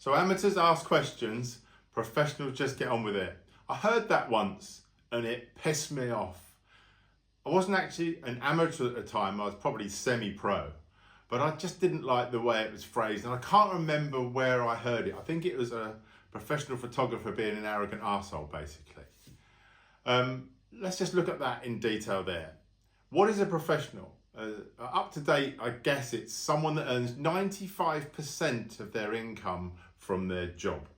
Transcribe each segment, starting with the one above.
So amateurs ask questions, professionals just get on with it. I heard that once and it pissed me off. I wasn't actually an amateur at the time, I was probably semi-pro, but I just didn't like the way it was phrased, and I can't remember where I heard it. I think it was a professional photographer being an arrogant arsehole, basically. Let's just look at that in detail there. What is a professional? Up to date, I guess it's someone that earns 95% of their income from their job.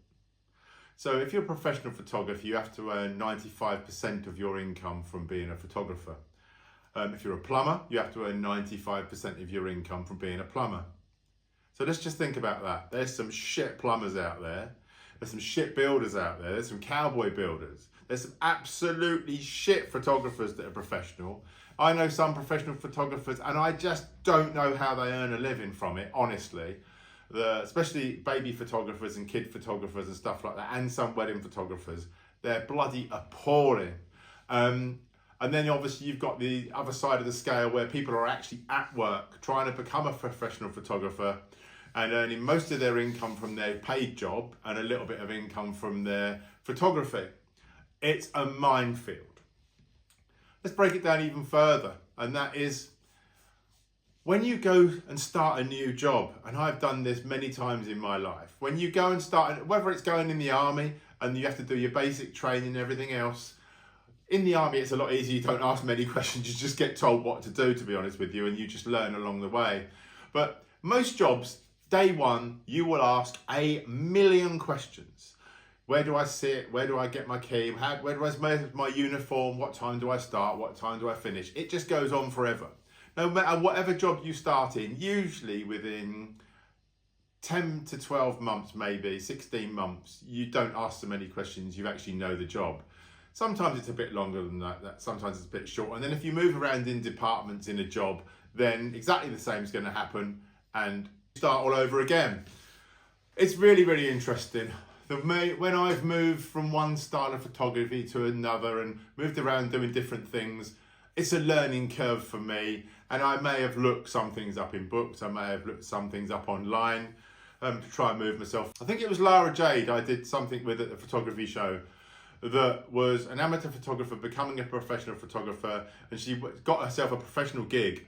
So if you're a professional photographer, you have to earn 95% of your income from being a photographer. If you're a plumber, you have to earn 95% of your income from being a plumber. So let's just think about that. There's some shit plumbers out there. There's some shit builders out there. There's some cowboy builders. There's some absolutely shit photographers that are professional. I know some professional photographers and I just don't know how they earn a living from it, honestly. Especially baby photographers and kid photographers and stuff like that, and some wedding photographers. They're bloody appalling. And then obviously you've got the other side of the scale where people are actually at work trying to become a professional photographer and earning most of their income from their paid job and a little bit of income from their photography. It's a minefield. Let's break it down even further, and that is when you go and start a new job, and I've done this many times in my life, when you go and start, whether it's going in the army and you have to do your basic training and everything else. In the army, it's a lot easier. You don't ask many questions. You just get told what to do, to be honest with you, and you just learn along the way. But most jobs, day one, you will ask 1,000,000 questions. Where do I sit? Where do I get my key? Where do I wear my uniform? What time do I start? What time do I finish? It just goes on forever. No matter whatever job you start in, usually within 10 to 12 months, maybe 16 months, you don't ask so many questions. You actually know the job. Sometimes it's a bit longer than that. Sometimes it's a bit short. And then if you move around in departments in a job, then exactly the same is going to happen and start all over again. It's really, really interesting. When I've moved from one style of photography to another and moved around doing different things, it's a learning curve for me. And I may have looked some things up in books. I may have looked some things up online to try and move myself. I think it was Lara Jade I did something with at a photography show that was an amateur photographer becoming a professional photographer, and she got herself a professional gig,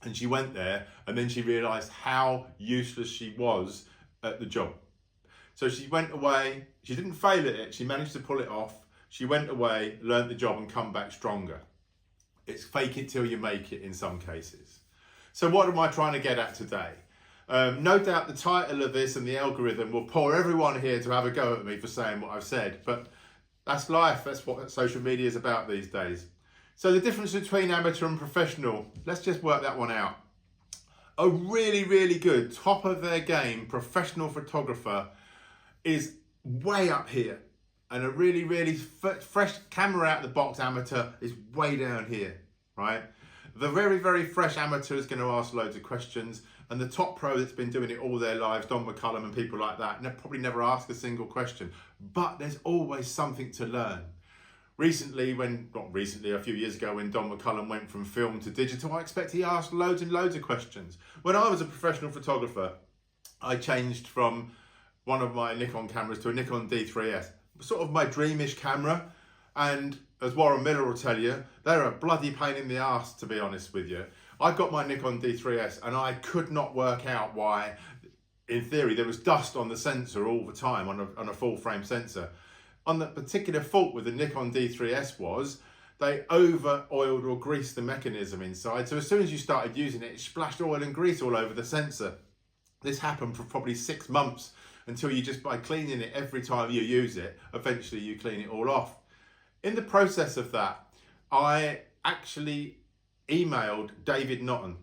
and she went there and then she realised how useless she was at the job. So she went away, she didn't fail at it, she managed to pull it off, she went away, learned the job and come back stronger. It's fake it till you make it in some cases. So what am I trying to get at today? No doubt the title of this and the algorithm will pour everyone here to have a go at me for saying what I've said, but that's life. That's what social media is about these days. So the difference between amateur and professional, let's just work that one out. A really, really good, top of their game professional photographer is way up here. And a really, really fresh camera out the box amateur is way down here, right? The very, very fresh amateur is going to ask loads of questions. And the top pro that's been doing it all their lives, Don McCullum and people like that, probably never ask a single question. But there's always something to learn. A few years ago when Don McCullum went from film to digital, I expect he asked loads and loads of questions. When I was a professional photographer, I changed from one of my Nikon cameras to a Nikon D3S. Sort of my dreamish camera. And as Warren Miller will tell you, they're a bloody pain in the arse, to be honest with you. I got my Nikon D3S and I could not work out why, in theory, there was dust on the sensor all the time on a full frame sensor. On the particular fault with the Nikon D3S was they over oiled or greased the mechanism inside. So as soon as you started using it, it splashed oil and grease all over the sensor. This happened for probably 6 months until you just, by cleaning it every time you use it, eventually you clean it all off. In the process of that, I actually emailed David Notton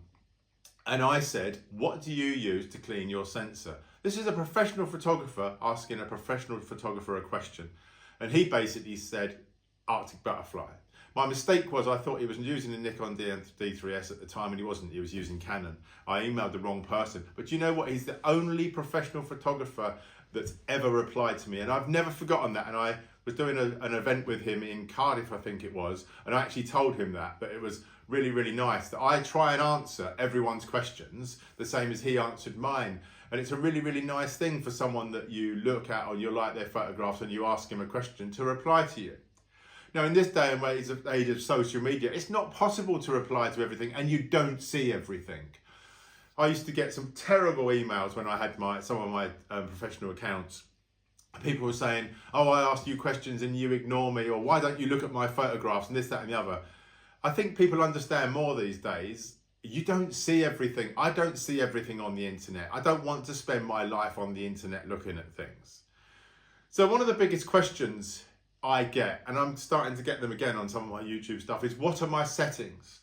and I said, what do you use to clean your sensor? This is a professional photographer asking a professional photographer a question. And he basically said, Arctic Butterfly. My mistake was I thought he was using the Nikon D3S at the time and he wasn't, he was using Canon. I emailed the wrong person. But you know what, he's the only professional photographer that's ever replied to me. And I've never forgotten that. And I was doing an event with him in Cardiff, I think it was. And I actually told him that, but it was really, really nice that I try and answer everyone's questions the same as he answered mine. And it's a really, really nice thing for someone that you look at or you like their photographs and you ask him a question to reply to you. Now, in this day and age of social media, it's not possible to reply to everything and you don't see everything. I used to get some terrible emails when I had some of my professional accounts. People were saying, oh, I asked you questions and you ignore me, or why don't you look at my photographs, and this, that and the other. I think people understand more these days. You don't see everything. I don't see everything on the internet. I don't want to spend my life on the internet looking at things. So one of the biggest questions I get, and I'm starting to get them again on some of my YouTube stuff, is what are my settings?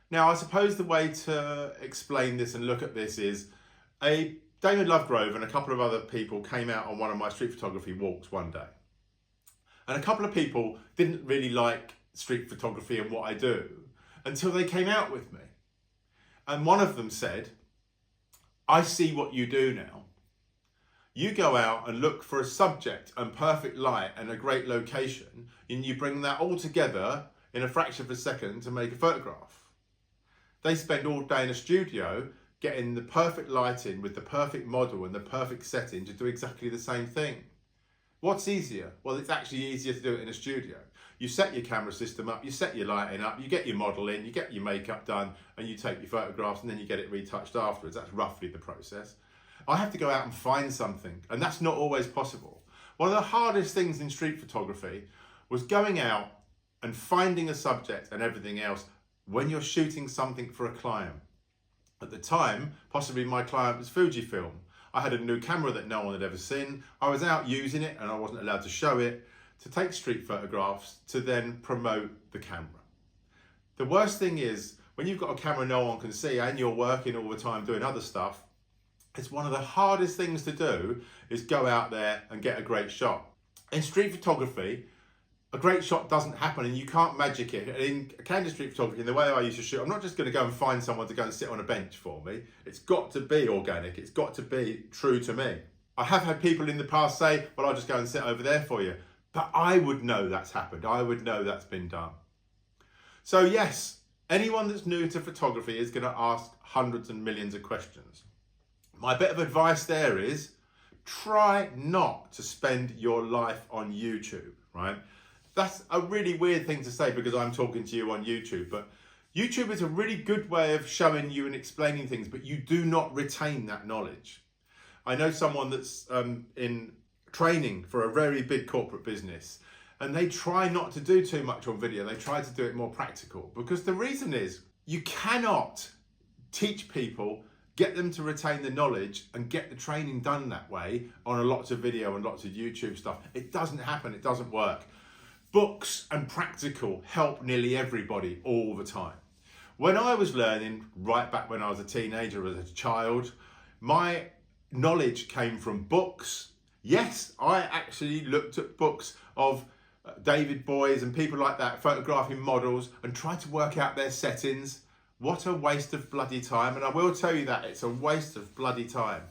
Now, I suppose the way to explain this and look at this is David Lovegrove and a couple of other people came out on one of my street photography walks one day. And a couple of people didn't really like street photography and what I do until they came out with me. And one of them said, I see what you do now. You go out and look for a subject and perfect light and a great location, and you bring that all together in a fraction of a second to make a photograph. They spend all day in a studio getting the perfect lighting with the perfect model and the perfect setting to do exactly the same thing. What's easier? Well, it's actually easier to do it in a studio. You set your camera system up, you set your lighting up, you get your model in, you get your makeup done, and you take your photographs and then you get it retouched afterwards. That's roughly the process. I have to go out and find something, and that's not always possible. One of the hardest things in street photography was going out and finding a subject and everything else when you're shooting something for a client. At the time, possibly my client was Fujifilm. I had a new camera that no one had ever seen. I was out using it and I wasn't allowed to show it, to take street photographs, to then promote the camera. The worst thing is, when you've got a camera no one can see and you're working all the time doing other stuff, it's one of the hardest things to do is go out there and get a great shot. In street photography, a great shot doesn't happen and you can't magic it. In candid street photography, in the way I used to shoot, I'm not just going to go and find someone to go and sit on a bench for me. It's got to be organic. It's got to be true to me. I have had people in the past say, well, I'll just go and sit over there for you. But I would know that's happened. I would know that's been done. So yes, anyone that's new to photography is going to ask hundreds and millions of questions. My bit of advice there is try not to spend your life on YouTube, right? That's a really weird thing to say because I'm talking to you on YouTube, but YouTube is a really good way of showing you and explaining things, but you do not retain that knowledge. I know someone that's in training for a very big corporate business, and they try not to do too much on video. They try to do it more practical because the reason is you cannot teach people, get them to retain the knowledge and get the training done that way on a lots of video and lots of YouTube stuff. It doesn't happen. It doesn't work. Books and practical help nearly everybody all the time. When I was learning, right back when I was a teenager, as a child, my knowledge came from books. Yes, I actually looked at books of David Boys and people like that, photographing models and tried to work out their settings. What a waste of bloody time. And I will tell you that it's a waste of bloody time.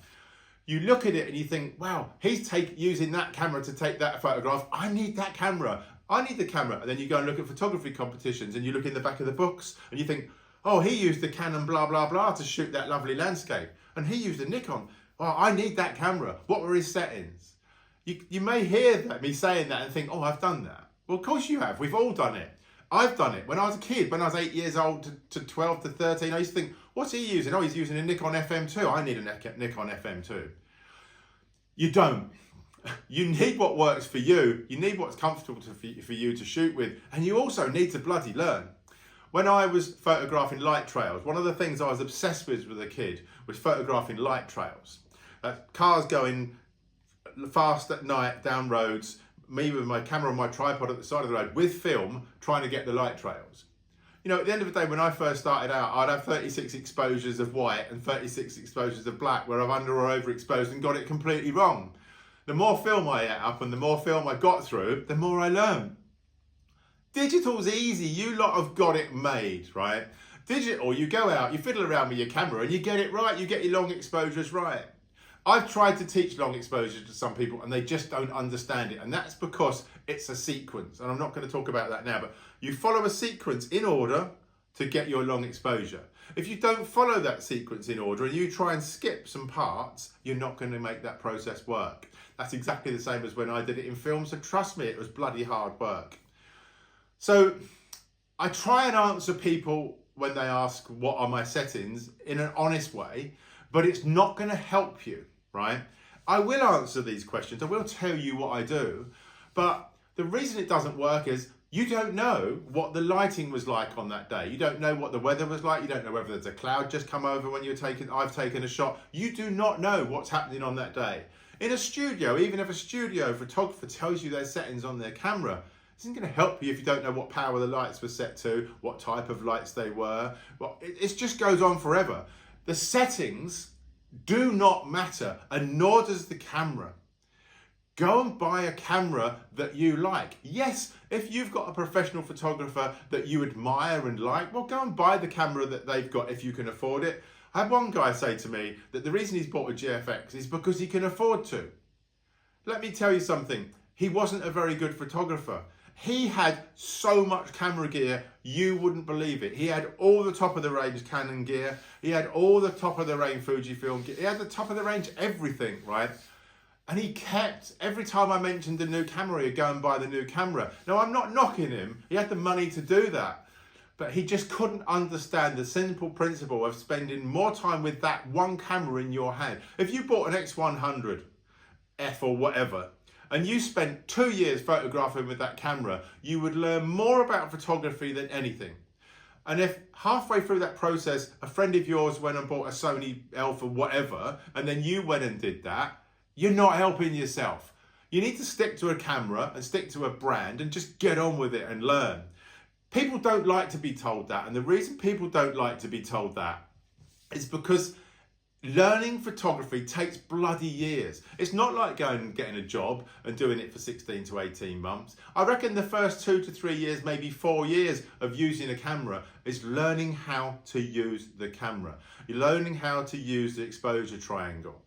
You look at it and you think, wow, he's using that camera to take that photograph. I need that camera. I need the camera. And then you go and look at photography competitions and you look in the back of the books and you think, oh, he used the Canon blah, blah, blah to shoot that lovely landscape. And he used a Nikon. Oh, I need that camera. What were his settings? You may hear me saying that and think, oh, I've done that. Well, of course you have. We've all done it. I've done it. When I was a kid, when I was 8 years old to 12 to 13, I used to think, what's he using? Oh, he's using a Nikon FM2. I need a Nikon FM2. You don't. You need what works for you. You need what's comfortable for you to shoot with. And you also need to bloody learn. When I was photographing light trails, one of the things I was obsessed with as a kid was photographing light trails. Cars going fast at night down roads, me with my camera on my tripod at the side of the road with film, trying to get the light trails. You know, at the end of the day, when I first started out, I'd have 36 exposures of white and 36 exposures of black where I've under or overexposed and got it completely wrong. The more film I ate up and the more film I got through, the more I learned. Digital's easy. You lot have got it made, right? Digital, you go out, you fiddle around with your camera and you get it right. You get your long exposures right. I've tried to teach long exposure to some people and they just don't understand it. And that's because it's a sequence. And I'm not going to talk about that now, but you follow a sequence in order to get your long exposure. If you don't follow that sequence in order and you try and skip some parts, you're not going to make that process work. That's exactly the same as when I did it in film, so trust me, it was bloody hard work. So I try and answer people when they ask what are my settings in an honest way, but it's not going to help you, right? I will answer these questions, I will tell you what I do, but the reason it doesn't work is you don't know what the lighting was like on that day. You don't know what the weather was like. You don't know whether there's a cloud just come over when I've taken a shot. You do not know what's happening on that day. In a studio, even if a studio photographer tells you their settings on their camera, it isn't going to help you if you don't know what power the lights were set to, what type of lights they were. Well, it just goes on forever. The settings do not matter, and nor does the camera. Go and buy a camera that you like. Yes, if you've got a professional photographer that you admire and like, well, go and buy the camera that they've got if you can afford it. I had one guy say to me that the reason he's bought a GFX is because he can afford to. Let me tell you something. He wasn't a very good photographer. He had so much camera gear, you wouldn't believe it. He had all the top of the range Canon gear. He had all the top of the range Fujifilm gear. He had the top of the range everything, right? And he kept, every time I mentioned the new camera, he'd go and buy the new camera. Now, I'm not knocking him. He had the money to do that. But he just couldn't understand the simple principle of spending more time with that one camera in your hand. If you bought an X100 F or whatever, and you spent 2 years photographing with that camera, you would learn more about photography than anything. And if halfway through that process, a friend of yours went and bought a Sony Alpha whatever, and then you went and did that, you're not helping yourself. You need to stick to a camera and stick to a brand and just get on with it and learn. People don't like to be told that. And the reason people don't like to be told that is because learning photography takes bloody years. It's not like going and getting a job and doing it for 16 to 18 months. I reckon the first 2 to 3 years, maybe 4 years of using a camera is learning how to use the camera. You're learning how to use the exposure triangle.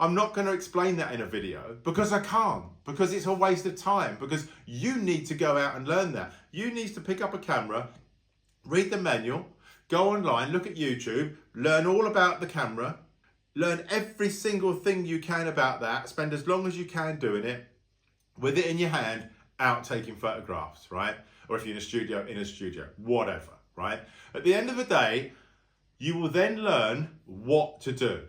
I'm not going to explain that in a video because I can't, because it's a waste of time, because you need to go out and learn that. You need to pick up a camera, read the manual, go online, look at YouTube, learn all about the camera, learn every single thing you can about that, spend as long as you can doing it, with it in your hand, out taking photographs, right? Or if you're in a studio, whatever, right? At the end of the day, you will then learn what to do.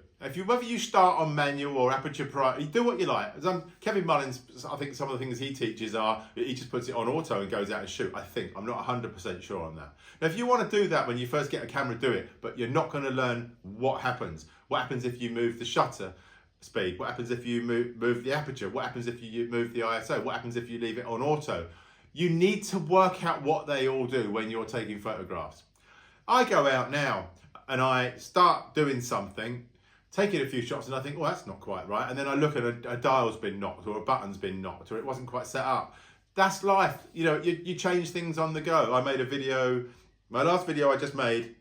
Whether you start on manual or aperture priority, do what you like. Kevin Mullins, I think some of the things he teaches are, he just puts it on auto and goes out and shoot, I think. I'm not 100% sure on that. Now, if you want to do that when you first get a camera, do it, but you're not going to learn what happens. What happens if you move the shutter speed? What happens if you move the aperture? What happens if you move the ISO? What happens if you leave it on auto? You need to work out what they all do when you're taking photographs. I go out now and I start doing something, taking a few shots, and I think, well, that's not quite right. And then I look at a dial's been knocked, or a button's been knocked, or it wasn't quite set up. That's life. You know, you change things on the go. I made a video, my last video I just made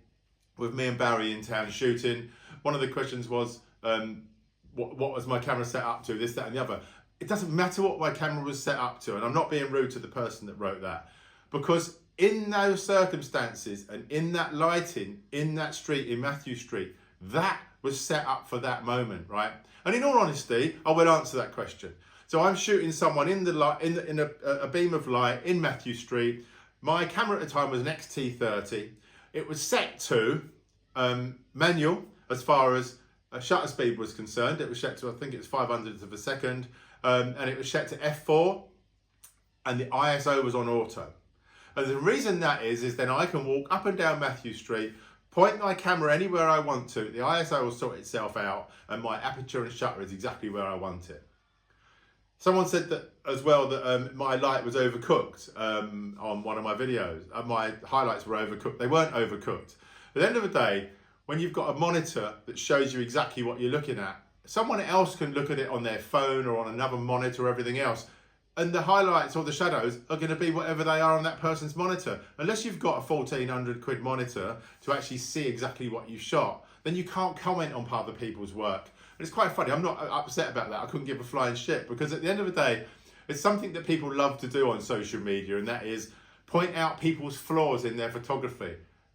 with me and Barry in town shooting. One of the questions was, what was my camera set up to, this, that, and the other. It doesn't matter what my camera was set up to, and I'm not being rude to the person that wrote that, because in those circumstances and in that lighting, in that street, in Matthew Street, that was set up for that moment, right? And in all honesty, I will answer that question. So I'm shooting someone in the light, in a beam of light in Matthew Street. My camera at the time was an XT30. It was set to manual as far as shutter speed was concerned. It was set to, I think it was 500th of a second, and it was set to f4, and the ISO was on auto. And the reason that is then I can walk up and down Matthew Street, point my camera anywhere I want to, the ISO will sort itself out, and my aperture and shutter is exactly where I want it. Someone said that as well, that my light was overcooked on one of my videos. My highlights were overcooked. They weren't overcooked. At the end of the day, when you've got a monitor that shows you exactly what you're looking at, someone else can look at it on their phone or on another monitor or everything else, and the highlights or the shadows are going to be whatever they are on that person's monitor. Unless you've got a 1,400 quid monitor to actually see exactly what you shot, then you can't comment on other people's work. And it's quite funny, I'm not upset about that. I couldn't give a flying shit, because at the end of the day, it's something that people love to do on social media, and that is point out people's flaws in their photography.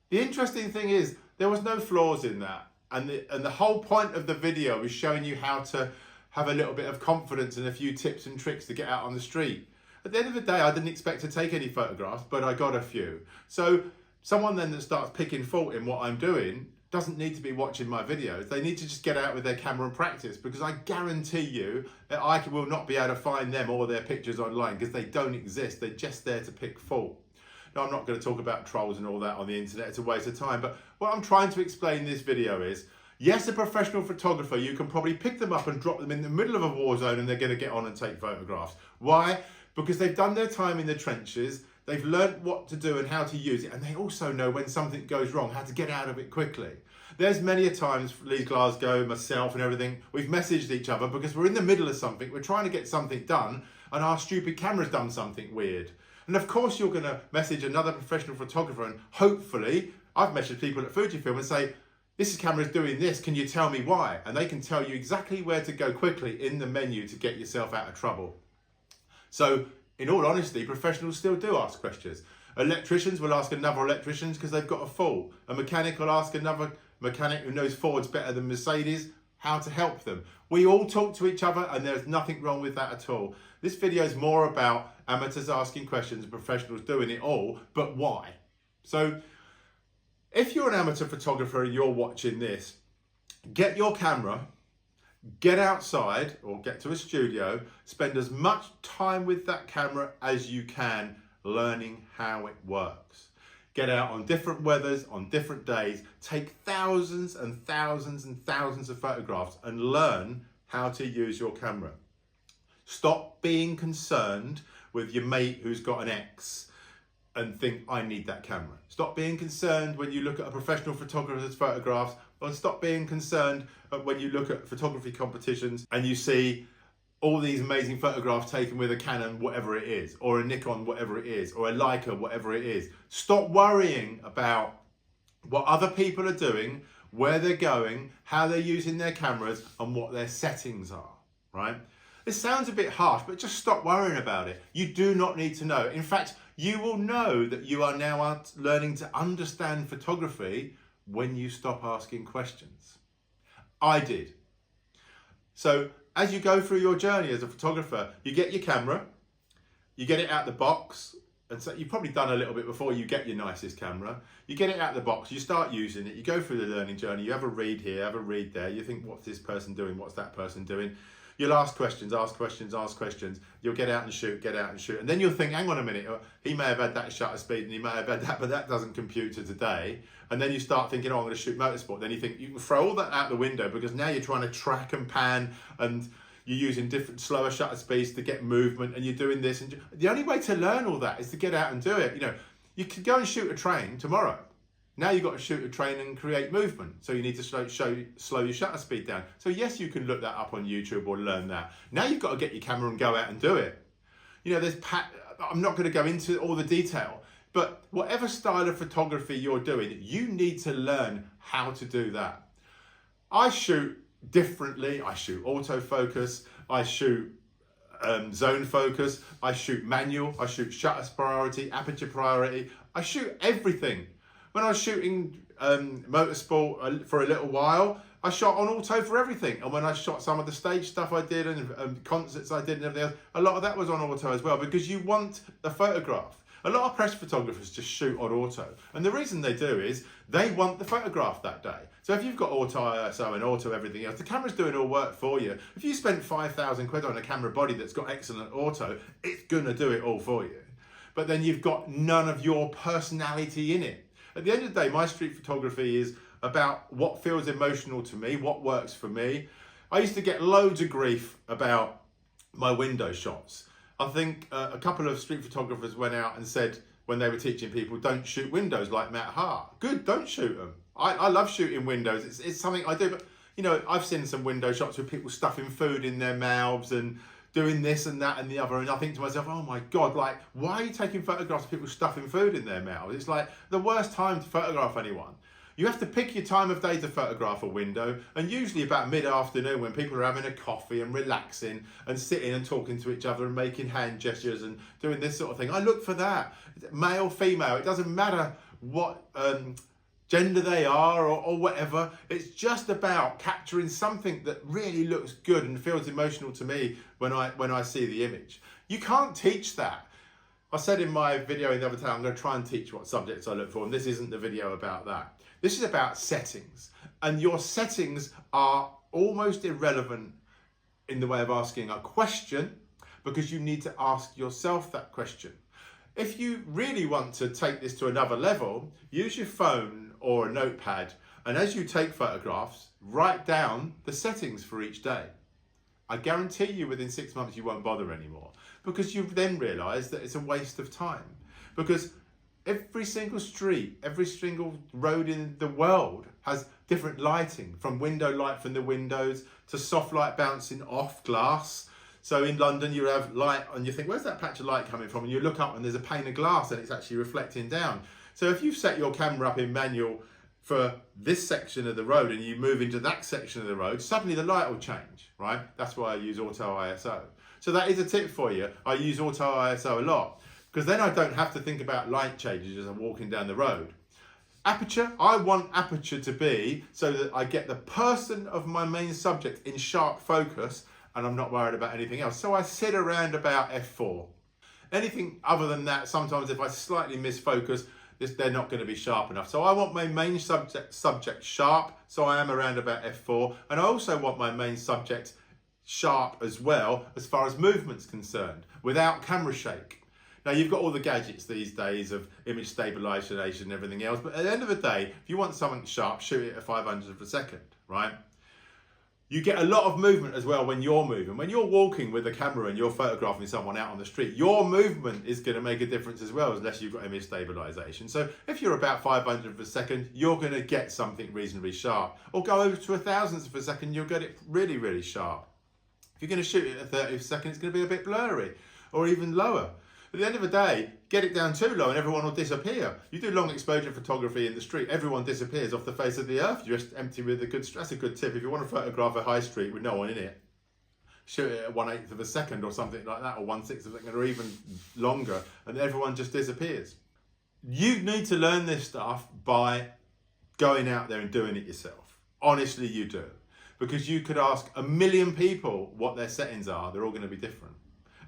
The interesting thing is, There was no flaws in that. And the whole point of the video is showing you how to have a little bit of confidence and a few tips and tricks to get out on the street. At the end of the day, I didn't expect to take any photographs, but I got a few. So someone then that starts picking fault in what I'm doing doesn't need to be watching my videos. They need to just get out with their camera and practice, because I guarantee you that I will not be able to find them or their pictures online, because they don't exist. They're just there to pick fault. Now, I'm not going to talk about trolls and all that on the internet. It's a waste of time. But what I'm trying to explain in this video is, yes, a professional photographer, you can probably pick them up and drop them in the middle of a war zone and they're going to get on and take photographs. Why? Because they've done their time in the trenches. They've learnt what to do and how to use it. And they also know when something goes wrong, how to get out of it quickly. There's many a times, Lee Glasgow, myself and everything, we've messaged each other because we're in the middle of something. We're trying to get something done and our stupid camera's done something weird. And of course you're going to message another professional photographer, and hopefully, I've messaged people at Fujifilm and say, this camera's doing this, can you tell me why? And they can tell you exactly where to go quickly in the menu to get yourself out of trouble. So, in all honesty, professionals still do ask questions. Electricians will ask another electrician because they've got a fault. A mechanic will ask another mechanic who knows Fords better than Mercedes how to help them. We all talk to each other, and there's nothing wrong with that at all. This video is more about amateurs asking questions and professionals doing it all, but why? So, if you're an amateur photographer and you're watching this, get your camera, get outside or get to a studio, spend as much time with that camera as you can learning how it works. Get out on different weathers, on different days, take thousands and thousands and thousands of photographs and learn how to use your camera. Stop being concerned with your mate who's got an X and think, I need that camera. Stop being concerned when you look at a professional photographer's photographs, or stop being concerned when you look at photography competitions and you see all these amazing photographs taken with a Canon, whatever it is, or a Nikon, whatever it is, or a Leica, whatever it is. Stop worrying about what other people are doing, where they're going, how they're using their cameras, and what their settings are, right? This sounds a bit harsh, but just stop worrying about it. You do not need to know. In fact, you will know that you are now learning to understand photography when you stop asking questions. I did. So as you go through your journey as a photographer, you get your camera, you get it out the box, and so you've probably done a little bit before you get your nicest camera. You get it out the box, you start using it, you go through the learning journey, you have a read here, have a read there, you think, what's this person doing, what's that person doing? You'll ask questions, ask questions, ask questions. You'll get out and shoot. And then you'll think, hang on a minute, he may have had that shutter speed and he may have had that, but that doesn't compute to today. And then you start thinking, oh, I'm going to shoot motorsport. Then you think, you can throw all that out the window because now you're trying to track and pan and you're using different slower shutter speeds to get movement and you're doing this. And the only way to learn all that is to get out and do it. You know, you could go and shoot a train tomorrow. Now you've got to shoot a train and create movement. So you need to slow your shutter speed down. So yes, you can look that up on YouTube or learn that. Now you've got to get your camera and go out and do it. You know, I'm not going to go into all the detail, but whatever style of photography you're doing, you need to learn how to do that. I shoot differently. I shoot autofocus. I shoot zone focus. I shoot manual. I shoot shutter priority, aperture priority. I shoot everything. When I was shooting motorsport for a little while, I shot on auto for everything. And when I shot some of the stage stuff I did and concerts I did and everything else, a lot of that was on auto as well, because you want a photograph. A lot of press photographers just shoot on auto. And the reason they do is they want the photograph that day. So if you've got auto ISO and auto everything else, the camera's doing all work for you. If you spent 5,000 quid on a camera body that's got excellent auto, it's gonna do it all for you. But then you've got none of your personality in it. At the end of the day, my street photography is about what feels emotional to me, what works for me. I used to get loads of grief about my window shots. I think a couple of street photographers went out and said, when they were teaching people, don't shoot windows like Matt Hart. Good, don't shoot them. I love shooting windows. It's something I do, but you know, I've seen some window shots with people stuffing food in their mouths and doing this and that and the other, and I think to myself, oh my God, like, why are you taking photographs of people stuffing food in their mouths? It's like the worst time to photograph anyone. You have to pick your time of day to photograph a window, and usually about mid-afternoon when people are having a coffee and relaxing and sitting and talking to each other and making hand gestures and doing this sort of thing. I look for that. Male, female, it doesn't matter what gender they are or whatever. It's just about capturing something that really looks good and feels emotional to me when I see the image. You can't teach that. I said in my video the other time, I'm going to try and teach what subjects I look for, and this isn't the video about that. This is about settings, and your settings are almost irrelevant in the way of asking a question, because you need to ask yourself that question. If you really want to take this to another level, use your phone or a notepad, and as you take photographs, write down the settings for each day. I guarantee you within 6 months you won't bother anymore, because you then realise that it's a waste of time. Because every single street, every single road in the world has different lighting, from window light from the windows to soft light bouncing off glass. So in London you have light and you think, where's that patch of light coming from? And you look up and there's a pane of glass and it's actually reflecting down. So if you've set your camera up in manual for this section of the road and you move into that section of the road, suddenly the light will change, right? That's why I use auto ISO. So that is a tip for you. I use auto ISO a lot, because then I don't have to think about light changes as I'm walking down the road. Aperture, I want aperture to be so that I get the person of my main subject in sharp focus and I'm not worried about anything else. So I sit around about f4. Anything other than that, sometimes if I slightly misfocus, they're not going to be sharp enough. So I want my main subject sharp, so I am around about f4. And I also want my main subject sharp as well, as far as movement's concerned, without camera shake. Now you've got all the gadgets these days of image stabilization and everything else, but at the end of the day, if you want something sharp, shoot it at 500th of a second, right? You get a lot of movement as well when you're moving. When you're walking with a camera and you're photographing someone out on the street, your movement is going to make a difference as well, unless you've got image stabilization. So if you're about 500th of a second, you're going to get something reasonably sharp. Or go over to 1,000th of a second, you'll get it really, really sharp. If you're going to shoot it at 30th of a second, it's going to be a bit blurry or even lower. At the end of the day, get it down too low and everyone will disappear. You do long exposure photography in the street, everyone disappears off the face of the earth. You're just empty with that's a good tip. If you want to photograph a high street with no one in it, shoot it at 1/8 of a second or something like that, or 1/6 of a second, or even longer, and everyone just disappears. You need to learn this stuff by going out there and doing it yourself. Honestly, you do. Because you could ask 1 million people what their settings are, they're all going to be different.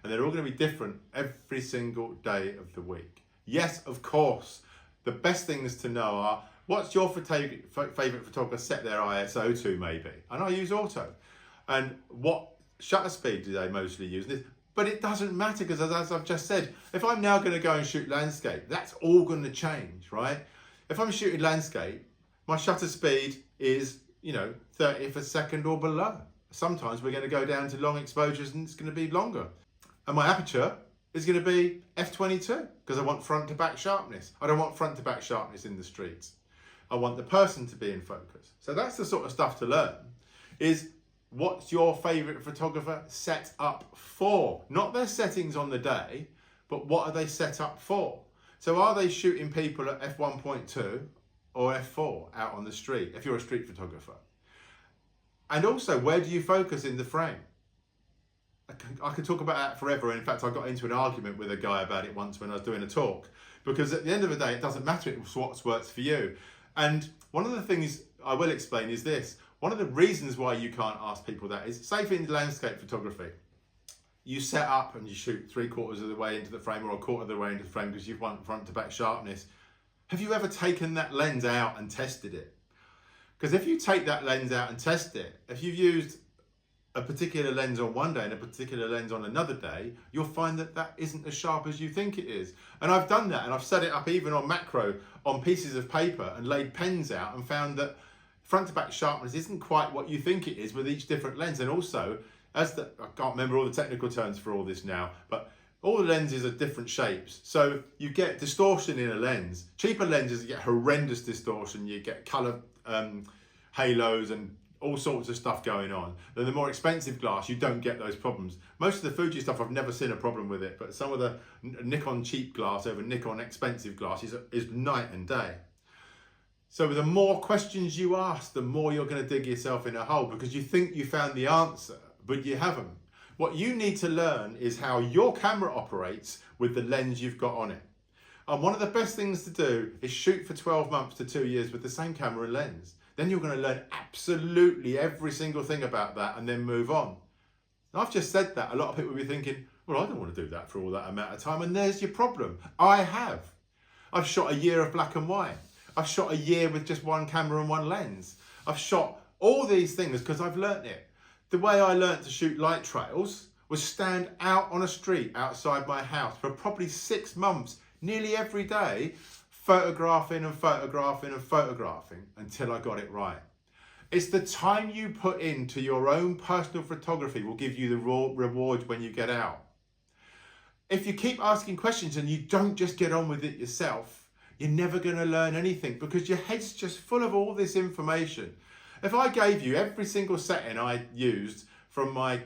And they're all going to be different every single day of the week. Yes, of course, the best things to know are, what's your favourite photographer set their ISO to maybe? And I use auto. And what shutter speed do they mostly use? But it doesn't matter, because as I've just said, if I'm now going to go and shoot landscape, that's all going to change, right? If I'm shooting landscape, my shutter speed is, 30th a second or below. Sometimes we're going to go down to long exposures and it's going to be longer. And my aperture is going to be f22, because I want front to back sharpness. I don't want front to back sharpness in the streets. I want the person to be in focus. So that's the sort of stuff to learn, is what's your favourite photographer set up for? Not their settings on the day, but what are they set up for? So are they shooting people at f1.2 or f4 out on the street, if you're a street photographer? And also, where do you focus in the frame? I could talk about that forever. In fact, I got into an argument with a guy about it once when I was doing a talk, because at the end of the day, it doesn't matter, it's what works for you. And one of the things I will explain is this. One of the reasons why you can't ask people that is, say in landscape photography, you set up and you shoot 3/4 of the way into the frame or 1/4 of the way into the frame because you want front to back sharpness. Have you ever taken that lens out and tested it? Because if you take that lens out and test it, if you've used a particular lens on one day and a particular lens on another day, you'll find that that isn't as sharp as you think it is. And I've done that, and I've set it up even on macro on pieces of paper and laid pens out and found that front to back sharpness isn't quite what you think it is with each different lens. And also, I can't remember all the technical terms for all this now, but all the lenses are different shapes. So you get distortion in a lens. Cheaper lenses, you get horrendous distortion. You get color halos and all sorts of stuff going on. Then the more expensive glass, you don't get those problems. Most of the Fuji stuff, I've never seen a problem with it, but some of the Nikon cheap glass over Nikon expensive glass is night and day. So the more questions you ask, the more you're going to dig yourself in a hole, because you think you found the answer, but you haven't. What you need to learn is how your camera operates with the lens you've got on it. And one of the best things to do is shoot for 12 months to 2 years with the same camera and lens. Then you're going to learn absolutely every single thing about that and then move on. And I've just said that. A lot of people will be thinking, well, I don't want to do that for all that amount of time. And there's your problem. I have. I've shot a year of black and white. I've shot a year with just one camera and one lens. I've shot all these things because I've learnt it. The way I learnt to shoot light trails was stand out on a street outside my house for probably 6 months, nearly every day, photographing and photographing and photographing until I got it right. It's the time you put into your own personal photography will give you the reward when you get out. If you keep asking questions and you don't just get on with it yourself, you're never going to learn anything because your head's just full of all this information. If I gave you every single setting I used from my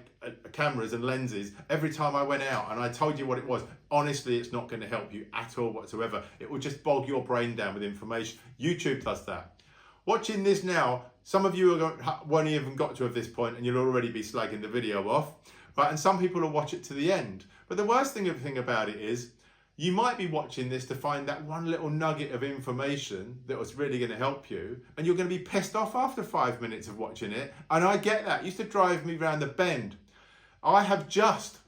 cameras and lenses every time I went out and I told you what it was, honestly, it's not going to help you at all whatsoever. It will just bog your brain down with information. YouTube does that. Watching this now, some of you won't even got to this point and you'll already be slagging the video off, right? And some people will watch it to the end. But the worst thing about it is you might be watching this to find that one little nugget of information that was really going to help you, and you're going to be pissed off after 5 minutes of watching it. And I get that. It used to drive me round the bend. I have just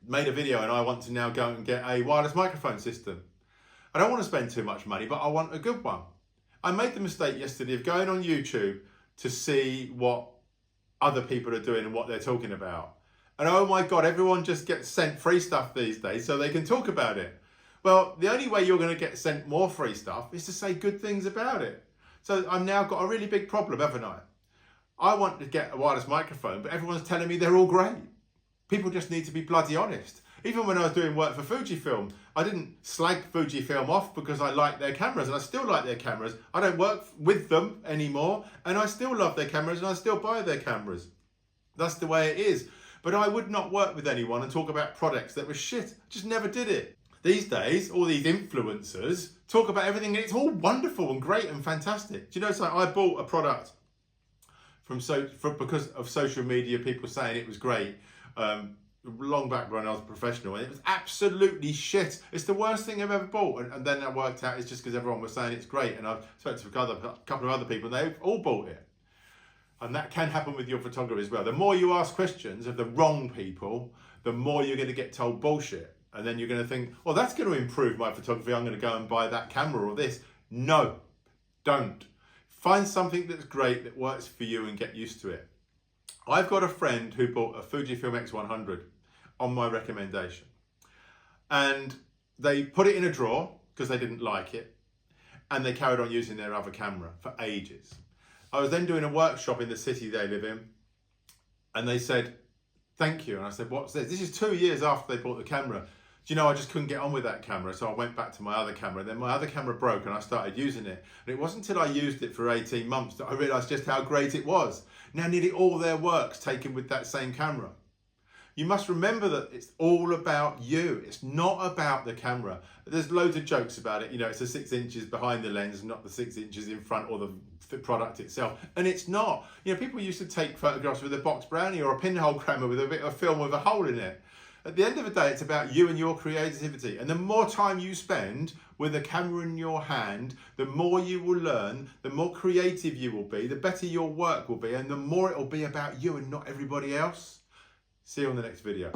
made a video and I want to now go and get a wireless microphone system. I don't want to spend too much money, but I want a good one. I made the mistake yesterday of going on YouTube to see what other people are doing and what they're talking about. And oh my God, everyone just gets sent free stuff these days so they can talk about it. Well, the only way you're going to get sent more free stuff is to say good things about it. So I've now got a really big problem, haven't I? I want to get a wireless microphone, but everyone's telling me they're all great. People just need to be bloody honest. Even when I was doing work for Fujifilm, I didn't slag Fujifilm off because I like their cameras, and I still like their cameras. I don't work with them anymore, and I still love their cameras, and I still buy their cameras. That's the way it is. But I would not work with anyone and talk about products that were shit. Just never did it. These days, all these influencers talk about everything and it's all wonderful and great and fantastic. Do you know something? I bought a product because of social media, people saying it was great. Long back when I was a professional, and it was absolutely shit. It's the worst thing I've ever bought. And then I worked out it's just because everyone was saying it's great. And I've spoken to a couple of other people and they've all bought it. And that can happen with your photography as well. The more you ask questions of the wrong people, the more you're going to get told bullshit. And then you're going to think, oh, that's going to improve my photography. I'm going to go and buy that camera or this. No, don't. Find something that's great that works for you and get used to it. I've got a friend who bought a Fujifilm X100 on my recommendation. And they put it in a drawer because they didn't like it. And they carried on using their other camera for ages. I was then doing a workshop in the city they live in, and they said, thank you. And I said, what's this? This is 2 years after they bought the camera. Do you know, I just couldn't get on with that camera. So I went back to my other camera. Then my other camera broke and I started using it. And it wasn't until I used it for 18 months that I realized just how great it was. Now nearly all their work's taken with that same camera. You must remember that it's all about you. It's not about the camera. There's loads of jokes about it. You know, it's the 6 inches behind the lens, not the 6 inches in front or the product itself. And it's not. You know, people used to take photographs with a box brownie or a pinhole camera with a bit of film with a hole in it. At the end of the day, it's about you and your creativity. And the more time you spend with a camera in your hand, the more you will learn, the more creative you will be, the better your work will be, and the more it will be about you and not everybody else. See you on the next video.